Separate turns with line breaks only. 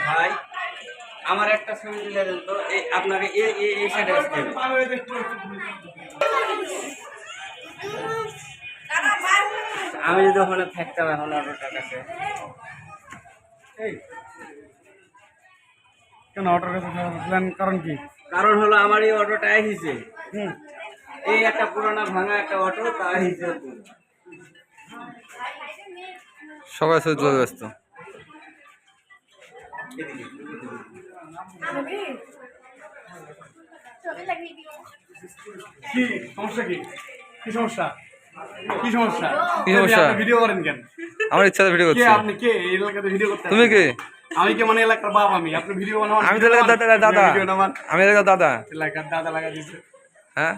ভাই আমার একটা ছবি তুলে দেন তো, এই আপনাকে এই সাইডে আসতে হবে। আমি যদি ওখানে থাকতাম এখন অটোটার কাছে।
কেন অটোর কাছে থাকলেন, কারণ কি?
কারণ হলো আমার এই অটোটা এসেছে, এই একটা পুরানা ভাঙা একটা অটো, তা এসেছে।
সবাই চলে ব্যস্ত।
কি সমস্যা? কি সমস্যা? কি সমস্যা?
কি সমস্যা?
ভিডিও করেন কেন?
আমার ইচ্ছাতে ভিডিও করছি।
আপনি কে? এই এলাকাতে ভিডিও করতে?
তুমি কে?
আমি কে মানে এলাকার বাপ। আপনি ভিডিও বানান।
আমি তো এলাকার দাদা। আমি এলাকার দাদা।
এলাকার দাদা লাগা দিচ্ছে।
হ্যাঁ।